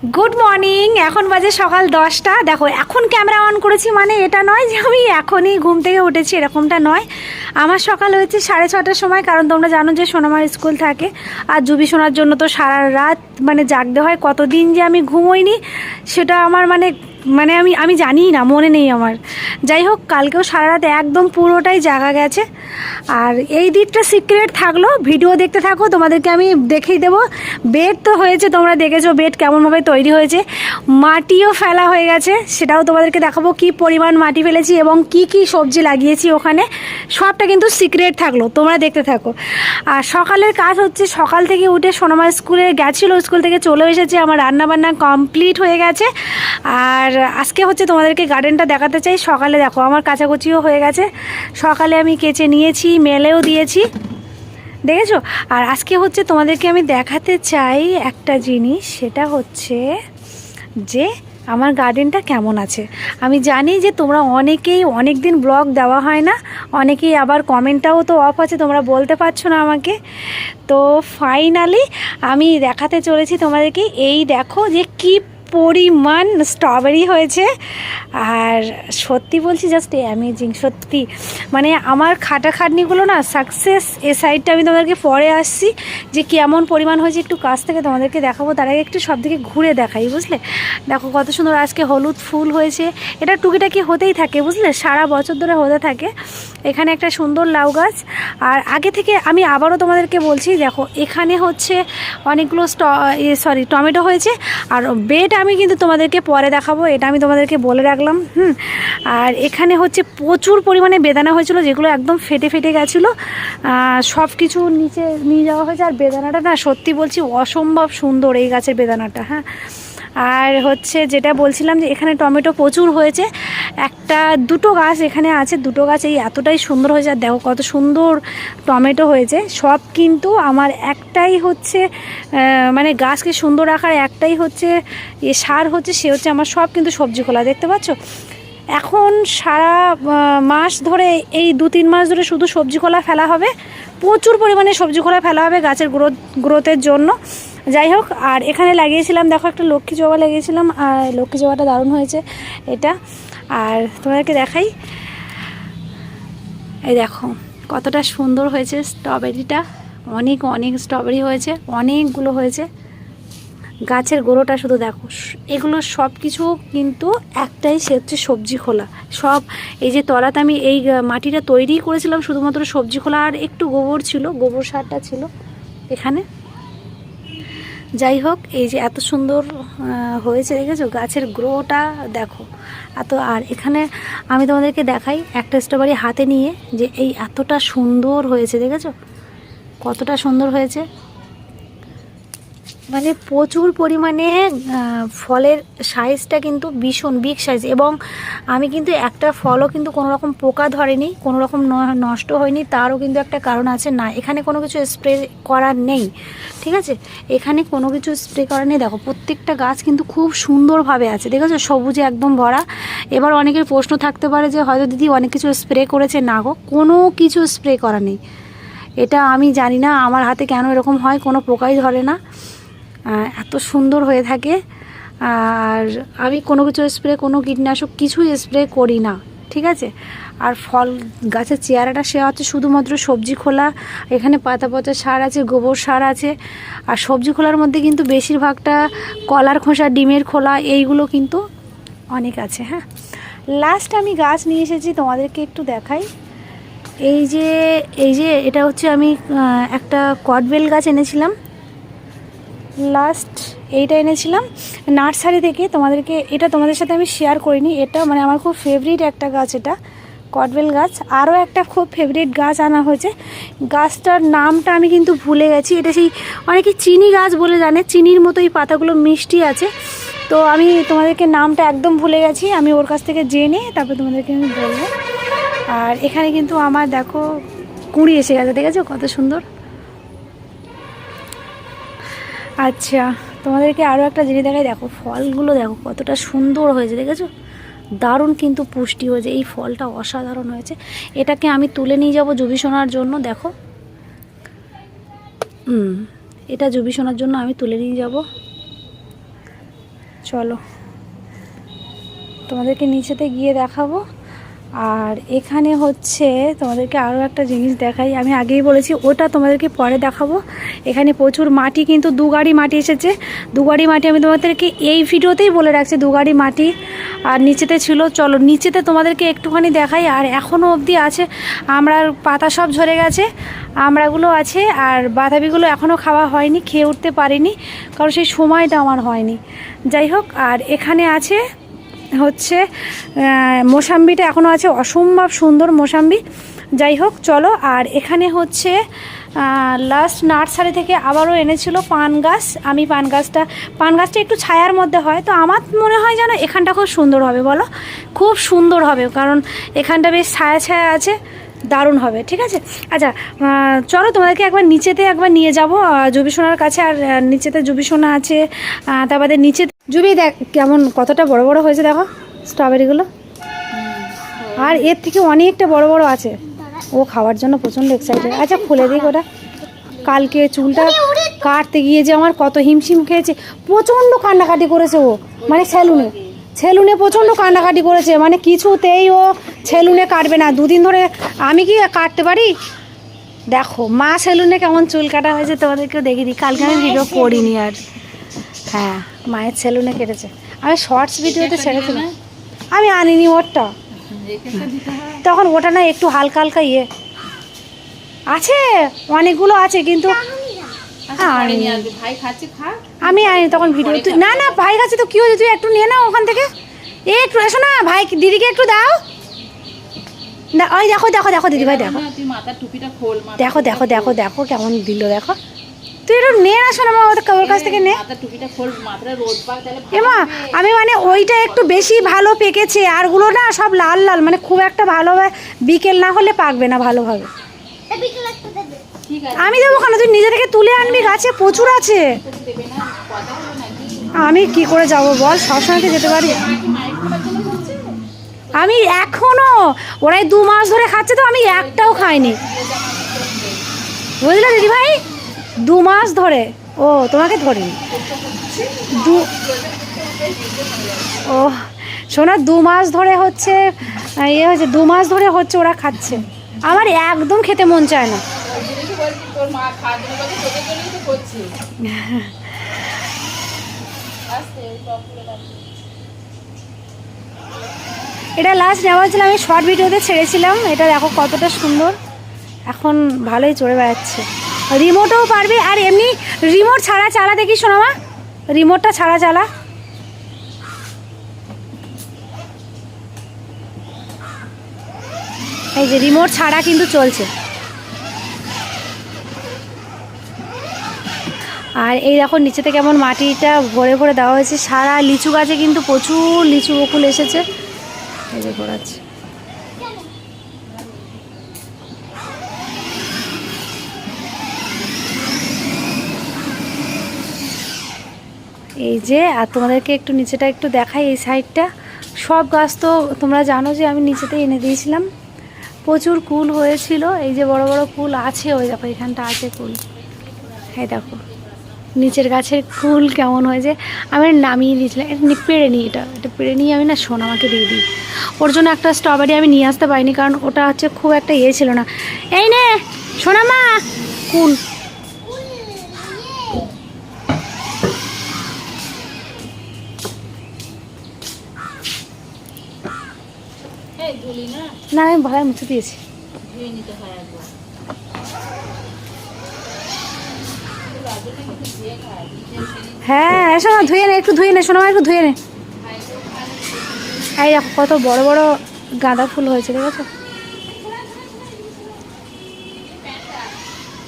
Good morning. এখন বাজে সকাল 10টা। দেখো এখন ক্যামেরা অন করেছি মানে এটা নয় যে আমি এখনই ঘুম থেকে উঠেছি, এরকমটা নয়। আমার সকাল হয়েছে 6:30টার সময়, কারণ তোমরা জানো যে সোনামার স্কুল থাকে আর জুবি শোনার জন্য তো সারা রাত মানে জাগতে হয়। কতদিন যে আমি ঘুমোইনি সেটা আমার মানে মানে আমি আমি জানিই না, মনে নেই আমার। যাই হোক, কালকেও সারা রাত একদম পুরোটাই জাগা গেছে। আর এই দিকটা সিক্রেট থাকলো, ভিডিও দেখতে থাকো, তোমাদেরকে আমি দেখিয়ে দেবো। বেড তো হয়েছে, তোমরা দেখেছো বেড কেমনভাবে তৈরি হয়েছে। মাটিও ফেলা হয়ে গেছে, সেটাও তোমাদেরকে দেখাবো কি পরিমাণ মাটি ফেলেছি এবং কি কি সবজি লাগিয়েছি ওখানে। সবটা কিন্তু সিক্রেট থাকলো, তোমরা দেখতে থাকো। আর সকালের কাজ হচ্ছে, সকাল থেকে উঠে সোনামা স্কুলে গেছিলো, স্কুল থেকে চলে এসেছে, আমার রান্নাবান্না কমপ্লিট হয়ে গেছে। আর আজকে হচ্ছে তোমাদেরকে গার্ডেনটা দেখাতে চাই। সকালে দেখো আমার কাচাকুচিও হয়ে গেছে, সকালে আমি কেচে নিয়েছি, মেলেও দিয়েছি, দেখেছো। আর আজকে হচ্ছে তোমাদেরকে আমি দেখাতে চাই একটা জিনিস, সেটা হচ্ছে যে আমার গার্ডেনটা কেমন আছে। আমি জানি যে তোমরা অনেকেই অনেক দিন ব্লগ দেওয়া হয় না, অনেকেই আবার কমেন্টটাও তো অফ আছে, তোমরা বলতে পারছো না আমাকে। তো ফাইনালি আমি দেখাতে চলেছি তোমাদেরকে। এই দেখো যে কি পরিমাণ স্ট্রবেরি হয়েছে। আর সত্যি বলছি, জাস্ট অ্যামেজিং সত্যি। মানে আমার খাটাখাটনিগুলো না সাকসেস। এ সাইডটা আমি তোমাদেরকে পরে আসছি যে কেমন পরিমাণ হয়েছে, একটু কাছ থেকে তোমাদেরকে দেখাবো। তার আগে একটু সব দিকে ঘুরে দেখাই, বুঝলে। দেখো কত সুন্দর আজকে হলুদ ফুল হয়েছে। এটা টুকিটাকি হতেই থাকে, বুঝলে, সারা বছর ধরে হতে থাকে। এখানে একটা সুন্দর লাউ গাছ। আর আগে থেকে আমি আবারও তোমাদেরকে বলছি, দেখো এখানে হচ্ছে অনেকগুলো টমেটো হয়েছে। আর বেড আমি কিন্তু তোমাদেরকে পরে দেখাবো, এটা আমি তোমাদেরকে বলে রাখলাম। আর এখানে হচ্ছে প্রচুর পরিমাণে বেদানা হয়েছিল, যেগুলো একদম ফেটে ফেটে গেছিলো। সব কিছু নিচে নিয়ে যাওয়া হয়েছে। আর বেদানাটা না সত্যি বলছি অসম্ভব সুন্দর এই গাছের বেদানাটা। আর হচ্ছে যেটা বলছিলাম যে এখানে টমেটো প্রচুর হয়েছে। দুটো গাছ এখানে আছে, দুটো গাছ এই এতটাই সুন্দর হয়েছে। আর দেখো কত সুন্দর টমেটো হয়েছে। সব কিন্তু আমার একটাই হচ্ছে মানে গাছকে সুন্দর রাখার একটাই হচ্ছে সার হচ্ছে, সে হচ্ছে আমার সব কিন্তু সবজি খোলা, দেখতে পাচ্ছ। এখন সারা মাস ধরে এই 2-3 মাস ধরে শুধু সবজি খোলা ফেলা হবে, প্রচুর পরিমাণে সবজি খোলা ফেলা হবে গাছের গ্রোথের জন্য। যাই হোক, আর এখানে লাগিয়েছিলাম দেখো একটা লক্ষ্মী জবা লাগিয়েছিলাম, আর লক্ষ্মী জবাটা দারুণ হয়েছে এটা। আর তোমাদেরকে দেখাই, এই দেখো কতটা সুন্দর হয়েছে স্ট্রবেরিটা। অনেক অনেক স্ট্রবেরি হয়েছে, অনেকগুলো হয়েছে। গাছের গোড়োটা শুধু দেখো, এগুলো সব কিছু কিন্তু একটাই, সে হচ্ছে সবজি খোলা। সব এই যে তলাতে আমি এই মাটিটা তৈরি করেছিলাম শুধুমাত্র সবজি খোলা, আর একটু গোবর ছিল, গোবর সারটা ছিল এখানে। যাই হোক, এই যে এত সুন্দর হয়েছে, দেখেছো গাছের গ্রোটা দেখো এত। আর এখানে আমি তোমাদেরকে দেখাই একটা স্ট্রবেরি হাতে নিয়ে, যে এই এতটা সুন্দর হয়েছে, দেখেছো কতটা সুন্দর হয়েছে। মানে প্রচুর পরিমাণে ফলের সাইজটা কিন্তু ভীষণ বিগ সাইজ। এবং আমি কিন্তু একটা ফলও কিন্তু কোনো রকম পোকা ধরেনি, কোনো রকম নষ্ট হয়নি। তারও কিন্তু একটা কারণ আছে, না এখানে কোনো কিছু স্প্রে করার নেই, ঠিক আছে। এখানে কোনো কিছু স্প্রে করার নেই। দেখো প্রত্যেকটা গাছ কিন্তু খুব সুন্দরভাবে আছে, দেখেছো সবুজে একদম ভরা। এবার অনেকের প্রশ্ন থাকতে পারে যে হয়তো দিদি অনেক কিছু স্প্রে করেছে, না গো, কোনো কিছু স্প্রে করা নেই। এটা আমি জানি না আমার হাতে কেন এরকম হয়, কোনো পোকাই ধরে না, এত সুন্দর হয়ে থাকে। আর আমি কোনো কিছু স্প্রে, কোনো কীটনাশক কিছুই স্প্রে করি না, ঠিক আছে। আর ফল গাছের চেয়ারাটা সে হচ্ছে শুধুমাত্র সবজি খোলা। এখানে পাতা পচা সার আছে, গোবর সার আছে। আর সবজি খোলার মধ্যে কিন্তু বেশিরভাগটা কলার খোসা, ডিমের খোলা, এইগুলো কিন্তু অনেক আছে। লাস্ট আমি গাছ নিয়ে এসেছি, তোমাদেরকে একটু দেখাই। এই যে এটা হচ্ছে আমি একটা কটবেল গাছ এনেছিলাম, লাস্ট এইটা এনেছিলাম নার্সারি থেকে। এটা তোমাদের সাথে আমি শেয়ার করিনি। এটা মানে আমার খুব ফেভারিট একটা গাছ, এটা কটবেল গাছ। আরও একটা খুব ফেভারিট গাছ আনা হয়েছে, গাছটার নামটা আমি কিন্তু ভুলে গেছি। এটা সেই অনেকে চিনি গাছ বলে জানে, চিনির মতোই পাতাগুলো মিষ্টি আছে। তো আমি তোমাদেরকে নামটা একদম ভুলে গেছি, আমি ওর কাছ থেকে জেনে তারপর তোমাদেরকে আমি বলবো। আর এখানে কিন্তু আমার দেখো কুঁড়ি এসে গেছে, দেখেছো কত সুন্দর। আচ্ছা, তোমাদেরকে আরও একটা জিনিস দেখাই। দেখো ফলগুলো দেখো কতটা সুন্দর হয়েছে, দেখেছো দারুণ কিন্তু পুষ্টি হয়েছে। এই ফলটা অসাধারণ হয়েছে। এটাকে আমি তুলে নিয়ে যাব জুবি সোনার জন্য। দেখো এটা জুবি সোনার জন্য আমি তুলে নিয়ে যাব। চলো তোমাদেরকে নিচেতে গিয়ে দেখাবো। আর এখানে হচ্ছে তোমাদেরকে আরও একটা জিনিস দেখাই, আমি আগেই বলেছি ওটা তোমাদেরকে পরে দেখাবো। এখানে প্রচুর মাটি, কিন্তু 2 গাড়ি মাটি এসেছে। 2 গাড়ি মাটি আমি তোমাদেরকে এই ভিডিওতেই বলে রাখছি, 2 গাড়ি মাটি আর নিচেতে ছিল। চলো নিচেতে তোমাদেরকে একটুখানি দেখাই। আর এখনও অবধি আছে, আমড়ার পাতা সব ঝরে গেছে, আমড়াগুলো আছে, আর বাঁধাবিগুলো এখনও খাওয়া হয়নি, খেয়ে উঠতে পারিনি কারণ সেই সময়টা আমার হয়নি। যাই হোক, আর এখানে আছে হচ্ছে মোসাম্বিটা এখনও আছে, অসম্ভব সুন্দর মোসাম্বি। যাই হোক চলো, আর এখানে হচ্ছে লাস্ট নার্সারি থেকে আবারও এনেছিল পান গাছ। আমি পান গাছটা একটু ছায়ার মধ্যে হয়, তো আমার মনে হয় যেন এখানটা খুব সুন্দর হবে, বলো খুব সুন্দর হবে, কারণ এখানটা বেশ ছায়া ছায়া আছে, দারুণ হবে। ঠিক আছে, আচ্ছা চলো তোমাদেরকে একবার নিচেতে একবার নিয়ে যাবো জুবি সোনার কাছে। আর নিচেতে জুবি সোনা আছে, তারপরে নিচে জুবি দেখ কেমন কতটা বড় বড় হয়েছে, দেখো স্ট্রবেরিগুলো, আর এর থেকে অনেকটা বড় বড় আছে। ও খাওয়ার জন্য প্রচণ্ড এক্সাইটেড। আচ্ছা খুলে দিই ওটা। কালকে চুলটা কাটতে গিয়ে যে আমার কত হিমশিম খেয়েছে, প্রচণ্ড কান্নাকাটি করেছে ও, মানে সেলুনে প্রচণ্ড কান্নাকাটি করেছে, মানে কিছুতেই ও সেলুনে কাটবে না। 2 দিন ধরে আমি কি কাটতে পারি। দেখো মা সেলুনে কেমন চুল কাটা হয়েছে তোমাদেরকেও দেখিয়ে দিই। কালকে আমি ভিডিও করিনি আর, হ্যাঁ মায়ের সেলুনে কেটেছে। আমি শর্টস ভিডিওতে ছেড়েছিলাম, আমি আনিনি ওরটা, তখন ওটা না একটু হালকা হালকা ইয়ে আছে, অনেকগুলো আছে কিন্তু আমি আনি তখন ভিডিও। তুই না না ভাই কাছে তো কি হয়েছে, তুই একটু নিয়ে নাও ওখান থেকে, একটু এসো না ভাই, দিদিকে একটু দাও। ওই দেখো দেখো দেখো দিদিভাই, দেখো দেখো দেখো দেখো দেখো কেমন দিল, দেখো তুই একটু নে না, শোনো মা ওর কাছ থেকে নে। এমা আমি মানে ওইটা একটু বেশি ভালো পেকেছে, আরগুলো না সব লাল লাল, মানে খুব একটা ভালো বিকেল না হলে পাকবে না ভালোভাবে। আমি দেবো কেন, তুই নিজে থেকে তুলে আনবি, গাছে প্রচুর আছে। আমি কি করে যাব বল, সবসময় যেতে পারি। আমি এখনো ওরাই 2 মাস ধরে খাচ্ছে, তো আমি একটাও খাইনি, বুঝলে দিদি ভাই, 2 মাস ধরে। ও তোমাকে ধরিনি, ও শোনো 2 মাস ধরে হচ্ছে ইয়ে হয়েছে, 2 মাস ধরে হচ্ছে ওরা খাচ্ছে, আমার একদম খেতে মন চায় না। এটা লাস্ট নেওয়া হয়েছিল, আমি শর্ট ভিডিওতে ছেড়েছিলাম। এটা দেখো কতটা সুন্দর, এখন ভালোই চড়ে বেড়াচ্ছে। রিমোটও পারবে, আর এমনি রিমোট ছাড়া চালা দেখি শোনো মা, রিমোটটা ছাড়া চালা। এই যে রিমোট ছাড়া কিন্তু চলছে। আর এই দেখো নিচেতে কেমন মাটিটা ভরে ভরে দেওয়া হয়েছে, সারা লিচু গাছে কিন্তু প্রচুর লিচু বকুল এসেছে। এই যে ঘোরাচ্ছে, এই যে। আর তোমাদেরকে একটু নিচেটা একটু দেখাই, এই সাইডটা সব গাছ তো তোমরা জানো যে আমি নিচেতে এনে দিয়েছিলাম, প্রচুর কুল হয়েছিল। এই যে বড় বড় কুল আছে, ওই দেখো এখানটা আছে কুল, এই দেখো নিচের গাছের কুল কেমন হয়েছে। আমি নামিয়ে দিয়েছিলাম, এটা পেড়ে নিই, এটা পেড়ে নিয়ে আমি না সোনামাকে দিয়ে দিই। ওর জন্য একটা স্ট্রবেরি আমি নিয়ে আসতে পারিনি, কারণ ওটা হচ্ছে খুব একটা ইয়ে ছিল না। এই নে সোনামা কুল, না আমি ভালো মুছে দিয়েছি। হ্যাঁ এসো না, ধুয়ে নে, একটু ধুয়ে নে সোনামা, একটু ধুয়ে নে। এই দেখো কত বড় বড় গাঁদা ফুল হয়েছে, দেখেছো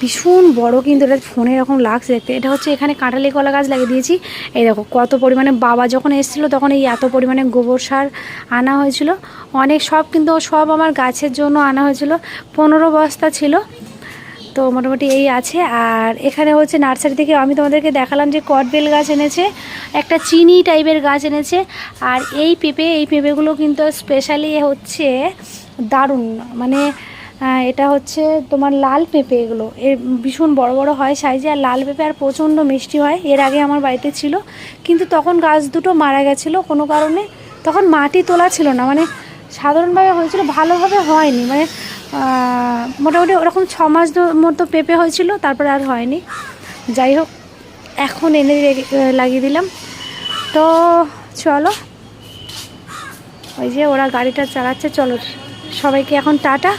ভীষণ বড়, কিন্তু এটা ফোনে এরকম লাগছে দেখতে। এটা হচ্ছে এখানে কাঁঠালি কলা গাছ লাগিয়ে দিয়েছি। এই দেখো কত পরিমাণে, বাবা যখন এসেছিলো তখন এই এত পরিমাণে গোবর সার আনা হয়েছিল, অনেক সব, কিন্তু সব আমার গাছের জন্য আনা হয়েছিল, 15 বস্তা ছিল। তো মোটামুটি এই আছে। আর এখানে হচ্ছে নার্সারি থেকে আমি তোমাদেরকে দেখালাম যে কটবেল গাছ এনেছে, একটা চিনি টাইপের গাছ এনেছে। আর এই পেঁপেগুলো কিন্তু স্পেশালি হচ্ছে দারুণ, মানে এটা হচ্ছে তোমার লাল পেঁপে, এগুলো এর ভীষণ বড় বড় হয় সাইজে, আর লাল পেঁপে আর প্রচণ্ড মিষ্টি হয়। এর আগে আমার বাড়িতে ছিল, কিন্তু তখন গাছ দুটো মারা গেছিলো কোনো কারণে, তখন মাটি তোলা ছিল না, মানে সাধারণভাবে হয়েছিল, ভালোভাবে হয়নি, মানে মোটামুটি ওরকম 6 মাস মতো পেঁপে হয়েছিল, তারপরে আর হয়নি। যাই হোক, এখন এনে লাগিয়ে দিলাম। তো চলো, ওই যে ওরা গাড়িটা চালাচ্ছে, চলো সবাইকে এখন টাটা,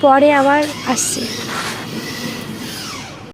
পরে আবার আসছি।